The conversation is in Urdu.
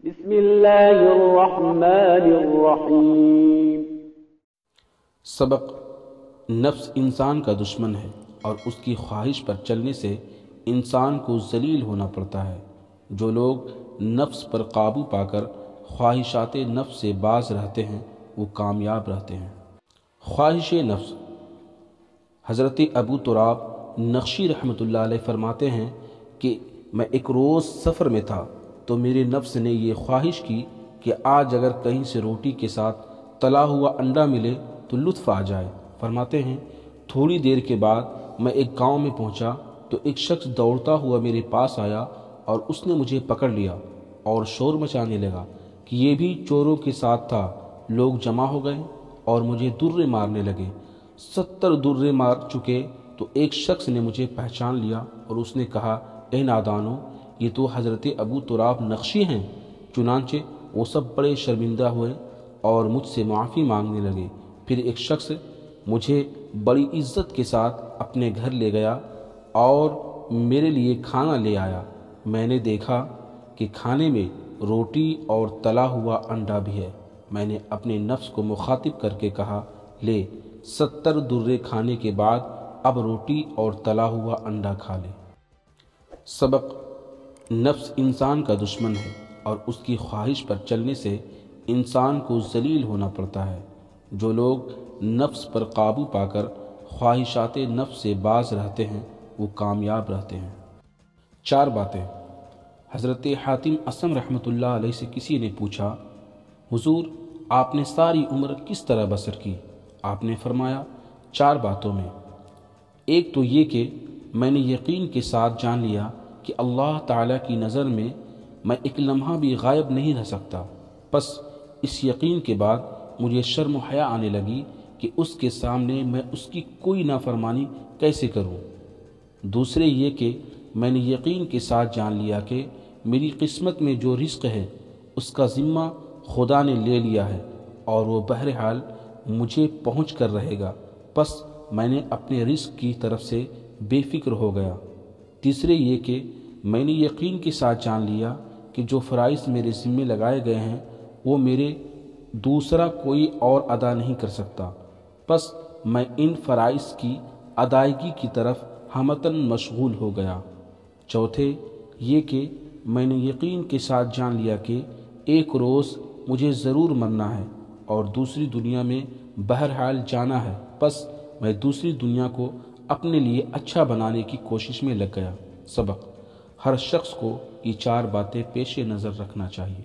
بسم اللہ الرحمن الرحیم۔ سبق: نفس انسان کا دشمن ہے اور اس کی خواہش پر چلنے سے انسان کو ذلیل ہونا پڑتا ہے۔ جو لوگ نفس پر قابو پا کر خواہشات نفس سے باز رہتے ہیں وہ کامیاب رہتے ہیں۔ خواہش نفس۔ حضرت ابو تراب نقشی رحمۃ اللہ علیہ فرماتے ہیں کہ میں ایک روز سفر میں تھا تو میرے نفس نے یہ خواہش کی کہ آج اگر کہیں سے روٹی کے ساتھ تلا ہوا انڈا ملے تو لطف آ جائے۔ فرماتے ہیں تھوڑی دیر کے بعد میں ایک گاؤں میں پہنچا تو ایک شخص دوڑتا ہوا میرے پاس آیا اور اس نے مجھے پکڑ لیا اور شور مچانے لگا کہ یہ بھی چوروں کے ساتھ تھا۔ لوگ جمع ہو گئے اور مجھے درے مارنے لگے۔ 70 درے مار چکے تو ایک شخص نے مجھے پہچان لیا اور اس نے کہا، اے نادانو، یہ تو حضرت ابو تراب نقشی ہیں۔ چنانچہ وہ سب بڑے شرمندہ ہوئے اور مجھ سے معافی مانگنے لگے۔ پھر ایک شخص مجھے بڑی عزت کے ساتھ اپنے گھر لے گیا اور میرے لیے کھانا لے آیا۔ میں نے دیکھا کہ کھانے میں روٹی اور تلا ہوا انڈا بھی ہے۔ میں نے اپنے نفس کو مخاطب کر کے کہا، لے 70 درے کھانے کے بعد اب روٹی اور تلا ہوا انڈا کھا لے۔ سبق: نفس انسان کا دشمن ہے اور اس کی خواہش پر چلنے سے انسان کو ذلیل ہونا پڑتا ہے۔ جو لوگ نفس پر قابو پا کر خواہشات نفس سے باز رہتے ہیں وہ کامیاب رہتے ہیں۔ 4 باتیں۔ حضرت حاتم اصم رحمۃ اللہ علیہ سے کسی نے پوچھا، حضور آپ نے ساری عمر کس طرح بسر کی؟ آپ نے فرمایا، 4 باتوں میں۔ ایک تو یہ کہ میں نے یقین کے ساتھ جان لیا کہ اللہ تعالیٰ کی نظر میں میں ایک لمحہ بھی غائب نہیں رہ سکتا۔ پس اس یقین کے بعد مجھے شرم و حیا آنے لگی کہ اس کے سامنے میں اس کی کوئی نافرمانی کیسے کروں۔ دوسرے یہ کہ میں نے یقین کے ساتھ جان لیا کہ میری قسمت میں جو رزق ہے اس کا ذمہ خدا نے لے لیا ہے اور وہ بہرحال مجھے پہنچ کر رہے گا۔ پس میں نے اپنے رزق کی طرف سے بے فکر ہو گیا۔ تیسرے یہ کہ میں نے یقین کے ساتھ جان لیا کہ جو فرائض میرے ذمے لگائے گئے ہیں وہ میرے دوسرا کوئی اور ادا نہیں کر سکتا۔ پس میں ان فرائض کی ادائیگی کی طرف ہمتاً مشغول ہو گیا۔ چوتھے یہ کہ میں نے یقین کے ساتھ جان لیا کہ ایک روز مجھے ضرور مرنا ہے اور دوسری دنیا میں بہرحال جانا ہے۔ پس میں دوسری دنیا کو اپنے لیے اچھا بنانے کی کوشش میں لگ گیا۔ سبق: ہر شخص کو یہ 4 باتیں پیش نظر رکھنا چاہیے۔